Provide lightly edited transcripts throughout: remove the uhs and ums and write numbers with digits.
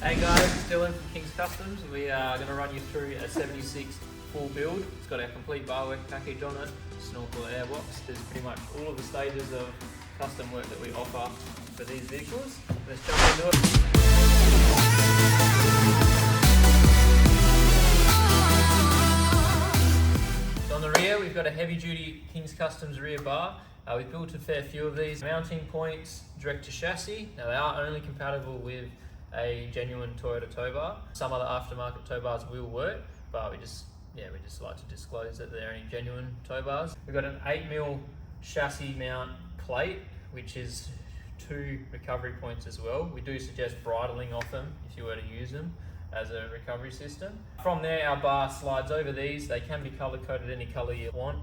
Hey guys, it's Dylan from Kingz Customs. We are going to run you through a 76 full build. It's got our complete Barwork package on it, snorkel Airbox. There's pretty much all of the stages of custom work that we offer for these vehicles. Let's jump into it. So on the rear, we've got a heavy duty Kingz Customs rear bar. We've built a fair few of these. Mounting points direct to chassis. Now they are only compatible with a genuine Toyota tow bar. Some other aftermarket tow bars will work, but we just like to disclose that they're only genuine tow bars. We've got an 8mm chassis mount plate, which is 2 recovery points as well. We do suggest bridling off them if you were to use them as a recovery system. From there, our bar slides over these. They can be color coded any color you want.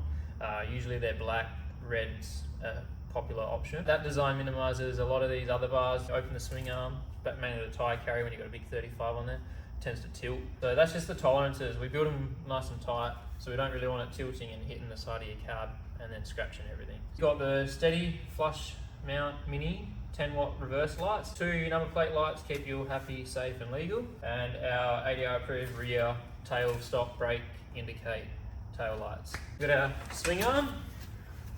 Usually they're black, red's a popular option. That design minimizes a lot of these other bars. Open the swing arm, but mainly the tire carry when you've got a big 35 on there, tends to tilt. So that's just the tolerances. We build them nice and tight, so we don't really want it tilting and hitting the side of your cab and then scratching everything. You've got the steady flush mount mini 10-watt reverse lights, 2 number plate lights keep you happy, safe and legal, and our ADR approved rear tail stop brake indicate tail lights. We've got our swing arm.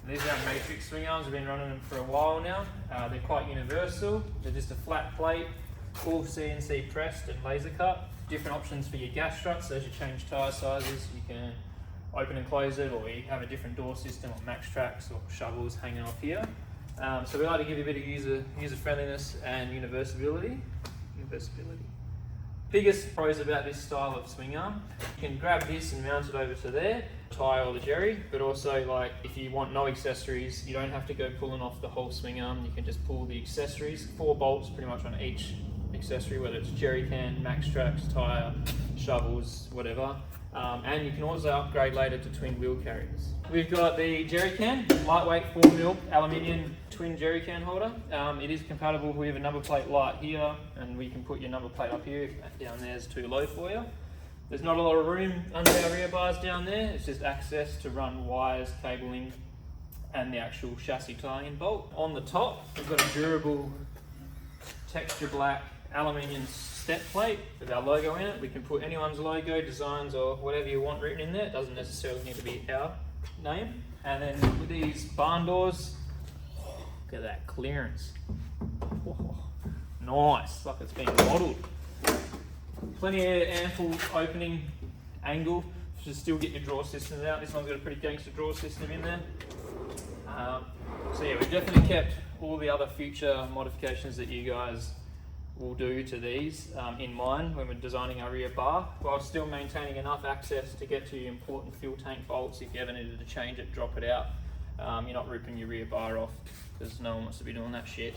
These are our matrix swing arms. We've been running them for a while now. They're quite universal. They're just a flat plate, full CNC pressed and laser cut. Different options for your gas struts. As you change tyre sizes, you can open and close it, or you have a different door system or max tracks or shovels hanging off here. So we like to give you a bit of user friendliness and universality. Biggest pros about this style of swing arm, you can grab this and mount it over to there, tie or the jerry, but also like if you want no accessories, you don't have to go pulling off the whole swing arm. You can just pull the accessories, 4 bolts pretty much on each accessory, whether it's jerry can, max tracks, tire, shovels, whatever. And you can also upgrade later to twin wheel carriers. We've got the jerry can, lightweight 4mm aluminium twin jerry can holder. It is compatible with a number plate light here, and we can put your number plate up here if down there is too low for you. There's not a lot of room under our rear bars down there. It's just access to run wires, cabling, and the actual chassis tie-in bolt. On the top, we've got a durable texture black aluminium step plate with our logo in it. We can put anyone's logo, designs, or whatever you want written in there. It doesn't necessarily need to be our name. And then with these barn doors, look at that clearance. Nice, like it's been modelled. Plenty of ample opening angle to still get your drawer systems out. This one's got a pretty gangster drawer system in there. So yeah, we've definitely kept all the other future modifications that you guys will do to these in mind when we're designing our rear bar, while still maintaining enough access to get to your important fuel tank bolts if you ever needed to change it, drop it out. You're not ripping your rear bar off, because no one wants to be doing that shit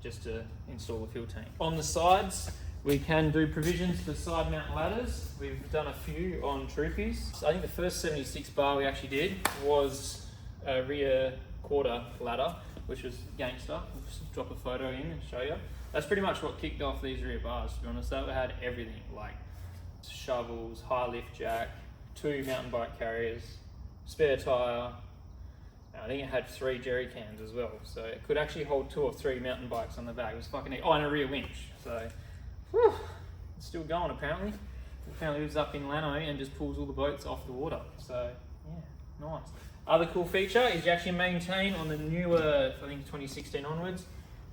just to install a fuel tank. On the sides, we can do provisions for side mount ladders. We've done a few on Troopies. I think the first 76 bar we actually did was a rear quarter ladder, which was gangster. I'll just drop a photo in and show you. That's pretty much what kicked off these rear bars, to be honest. They had everything, like shovels, high lift jack, 2 mountain bike carriers, spare tyre. I think it had 3 jerry cans as well, so it could actually hold 2 or 3 mountain bikes on the back. It was fucking neat. Oh, and a rear winch. So, whew, it's still going apparently. It apparently lives up in Lano and just pulls all the boats off the water. So, yeah, nice. Other cool feature is you actually maintain on the newer, I think 2016 onwards,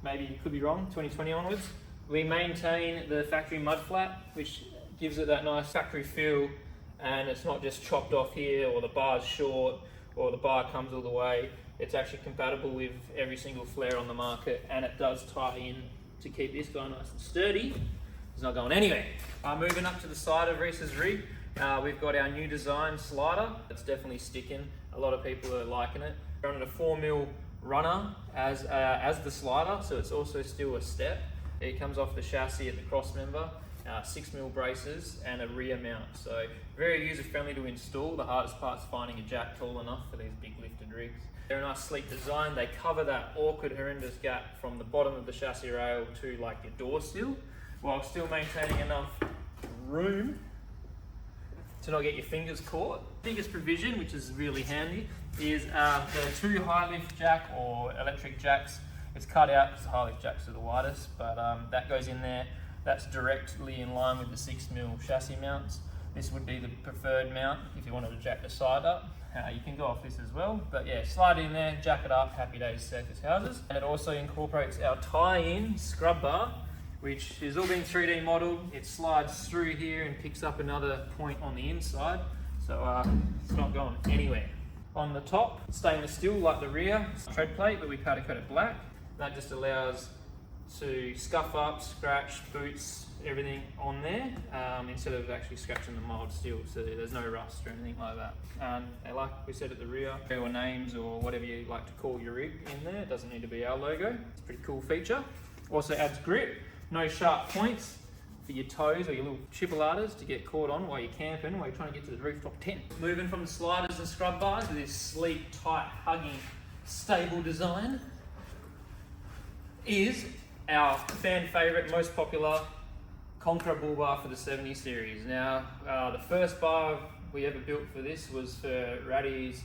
maybe you could be wrong, 2020 onwards, we maintain the factory mud flat, which gives it that nice factory feel, and it's not just chopped off here, or the bar's short, or the bar comes all the way. It's actually compatible with every single flare on the market, and it does tie in to keep this guy nice and sturdy. It's not going anywhere. Moving up to the side of Reece's rig, we've got our new design slider. It's definitely sticking. A lot of people are liking it. We're running a 4mm runner as the slider, so it's also still a step. It comes off the chassis at the cross member, 6mm braces and a rear mount, so very user friendly to install. The hardest part's finding a jack tall enough for these big lifted rigs. They're a nice sleek design. They cover that awkward horrendous gap from the bottom of the chassis rail to like your door sill, while still maintaining enough room to not get your fingers caught. Biggest provision, which is really handy, is the 2 high lift jack or electric jacks. It's cut out because the high lift jacks are the widest, but that goes in there That's directly in line with the 6mm chassis mounts. This would be the preferred mount if you wanted to jack the side up. You can go off this as well, but yeah, slide it in there, jack it up, happy days, safest houses. And it also incorporates our tie-in scrub bar, which has all been 3D modelled. It slides through here and picks up another point on the inside, so it's not going anywhere. On the top, stainless steel like the rear tread plate, but we powder coat it black. That just allows to scuff up, scratch, boots, everything on there, instead of actually scratching the mild steel, so there's no rust or anything like that. And like we said at the rear, or names or whatever you like to call your rig in there, it doesn't need to be our logo. It's a pretty cool feature. Also adds grip, no sharp points for your toes or your little chipolatas to get caught on while you're camping, while you're trying to get to the rooftop tent. Moving from the sliders and scrub bars to this sleek, tight, hugging, stable design is our fan favourite, most popular Conqueror bar for the 70 series. Now, the first bar we ever built for this was for Raddy's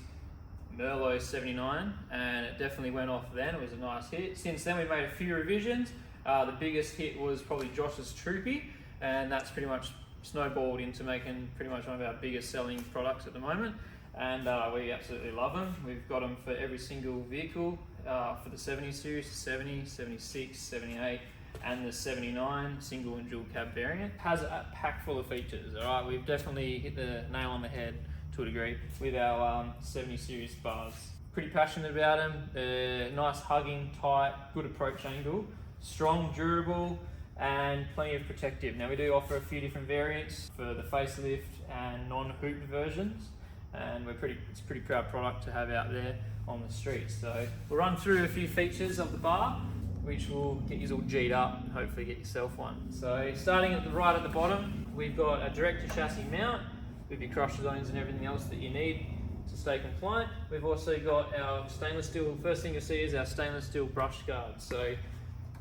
Merlot 79, and it definitely went off then. It was a nice hit. Since then, we made a few revisions. The biggest hit was probably Josh's Troopy, and that's pretty much snowballed into making pretty much one of our biggest selling products at the moment. And we absolutely love them. We've got them for every single vehicle for the 70 series, 70, 76, 78, and the 79 single and dual cab variant. Has a pack full of features. All right, we've definitely hit the nail on the head to a degree with our 70 series bars. Pretty passionate about them. Nice hugging, tight, good approach angle, strong, durable, and plenty of protective. Now we do offer a few different variants for the facelift and non-hooped versions, and it's a pretty proud product to have out there on the streets. So we'll run through a few features of the bar, which will get you all G'd up and hopefully get yourself one. So starting at the right at the bottom, we've got a direct to chassis mount with your crusher zones and everything else that you need to stay compliant. We've also got our stainless steel, first thing you'll see is our stainless steel brush guard. So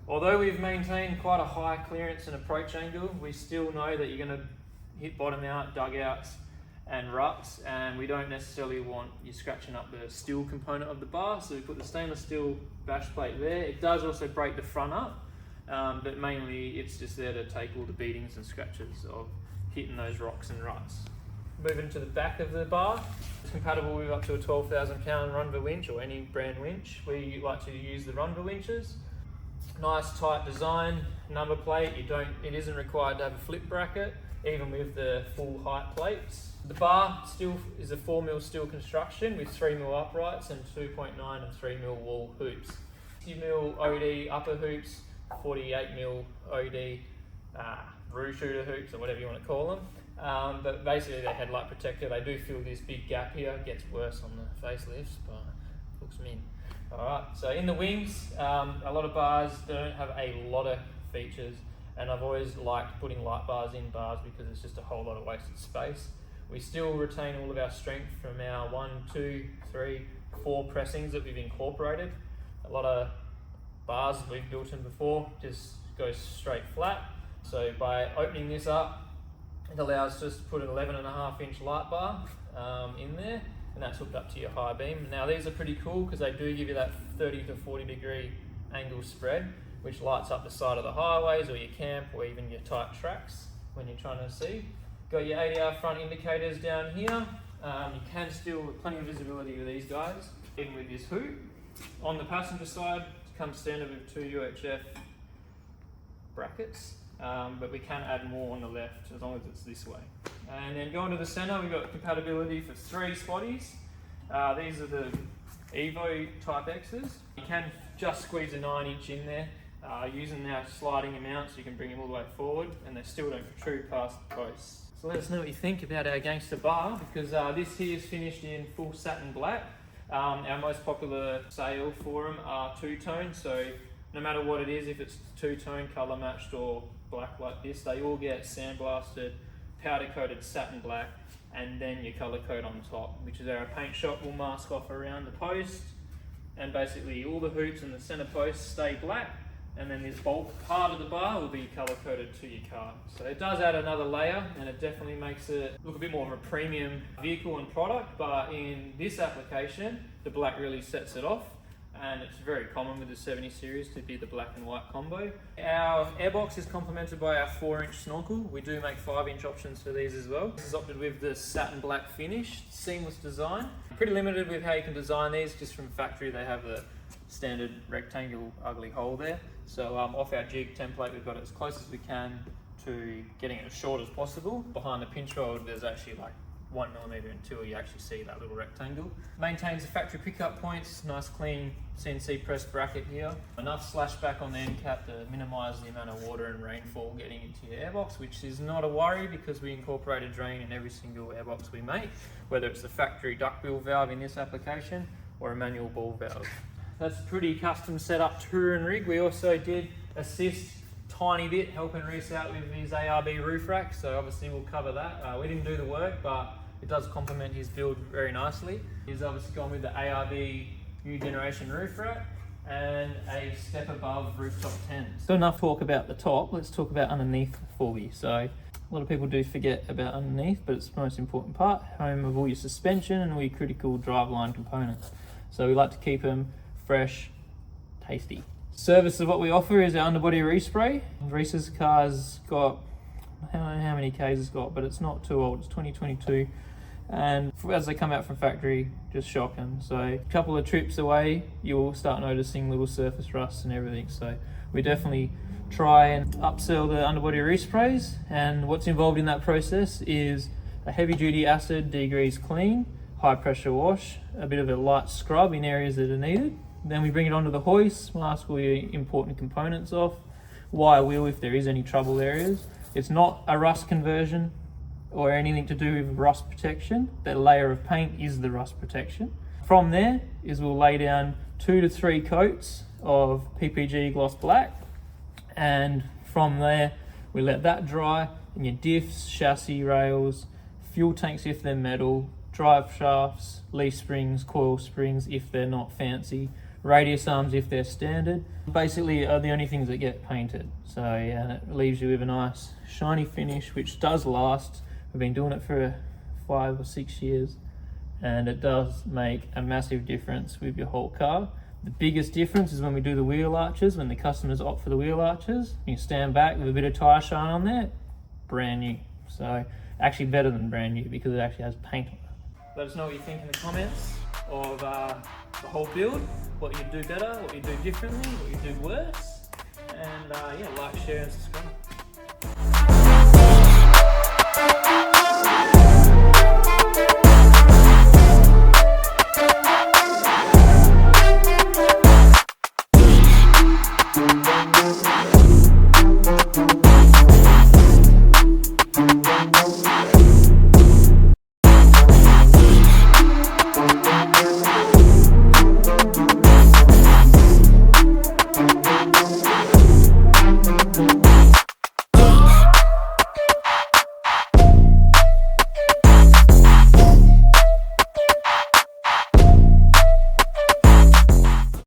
although we've maintained quite a high clearance and approach angle, we still know that you're going to hit bottom out, dugouts and ruts, and we don't necessarily want you scratching up the steel component of the bar, so we put the stainless steel bash plate there. It does also break the front up, but mainly it's just there to take all the beatings and scratches of hitting those rocks and ruts. Moving to the back of the bar, it's compatible with up to a 12,000 pound Runva winch or any brand winch. We like to use the Runva winches. Nice tight design, number plate. It isn't required to have a flip bracket, even with the full height plates. The bar still is a 4mm steel construction with 3mm uprights and 2.9 and 3mm wall hoops. 50mm OD upper hoops, 48mm OD roo shooter hoops, or whatever you want to call them. But basically they're headlight protector. They do fill this big gap here. It gets worse on the facelifts, but hooks them in. Alright, so in the wings, a lot of bars don't have a lot of features, and I've always liked putting light bars in bars because it's just a whole lot of wasted space. We still retain all of our strength from our 1, 2, 3, 4 pressings that we've incorporated. A lot of bars that we've built in before just goes straight flat. So by opening this up, it allows us to put an 11.5-inch light bar in there, and that's hooked up to your high beam. Now these are pretty cool because they do give you that 30 to 40 degree angle spread, which lights up the side of the highways or your camp or even your tight tracks when you're trying to see. Got your ADR front indicators down here. You can still, plenty of visibility with these guys, even with this hoop. On the passenger side, it comes standard with 2 UHF brackets, but we can add more on the left as long as it's this way. And then going to the center, we've got compatibility for 3 spotties. These are the Evo Type X's. You can just squeeze a 9-inch in there. Using our sliding amounts, you can bring them all the way forward and they still don't protrude past the posts. So let us know what you think about our gangster bar, because this here is finished in full satin black. Our most popular sale for them are 2-tone, so no matter what it is, if it's 2-tone, colour matched or black like this, they all get sandblasted, powder coated satin black, and then your colour coat on top, which is our paint shop will mask off around the post, and basically all the hoops and the centre posts stay black, and then this bulk part of the bar will be colour coded to your car. So it does add another layer, and it definitely makes it look a bit more of a premium vehicle and product, but in this application, the black really sets it off. and it's very common with the 70 series to be the black and white combo. Our airbox is complemented by our 4-inch snorkel. We do make 5-inch options for these as well. This is opted with the satin black finish, seamless design. Pretty limited with how you can design these, just from factory they have the standard rectangle ugly hole there. So off our jig template we've got it as close as we can to getting it as short as possible. Behind the pinch rod there's actually like 1mm until you actually see that little rectangle. Maintains the factory pickup points, nice clean CNC press bracket here. Enough splashback on the end cap to minimise the amount of water and rainfall getting into your airbox, which is not a worry because we incorporate a drain in every single airbox we make, whether it's the factory duckbill valve in this application or a manual ball valve. That's a pretty custom setup tour and rig. We also did assist tiny bit helping Reece out with his ARB roof rack, so obviously we'll cover that. We didn't do the work, but it does complement his build very nicely. He's obviously gone with the ARB new generation roof rack and a step above rooftop 10. So enough talk about the top, let's talk about underneath for you. So a lot of people do forget about underneath, but it's the most important part, home of all your suspension and all your critical driveline components. So we like to keep them fresh, tasty. Service of what we offer is our underbody respray. Reece's car's got, I don't know how many Ks it's got, but it's not too old, it's 2022. And as they come out from factory, just shocking. So a couple of trips away, you'll start noticing little surface rust and everything. So we definitely try and upsell the underbody resprays. And what's involved in that process is a heavy duty acid, degrease clean, high pressure wash, a bit of a light scrub in areas that are needed. Then we bring it onto the hoist, mask all your important components off, wire wheel if there is any trouble areas. It's not a rust conversion or anything to do with rust protection. That layer of paint is the rust protection. From there is we'll lay down 2 to 3 coats of PPG gloss black, and from there we let that dry in your diffs, chassis rails, fuel tanks if they're metal, drive shafts, leaf springs, coil springs if they're not fancy, radius arms if they're standard. Basically are the only things that get painted. So yeah, it leaves you with a nice shiny finish which does last. We've been doing it for 5 or 6 years and it does make a massive difference with your whole car. The biggest difference is when we do the wheel arches, when the customers opt for the wheel arches, you stand back with a bit of tyre shine on there, brand new. So actually better than brand new because it actually has paint on it. Let us know what you think in the comments of the whole build, what you do better, what you do differently, what you do worse, and yeah, like, share and subscribe.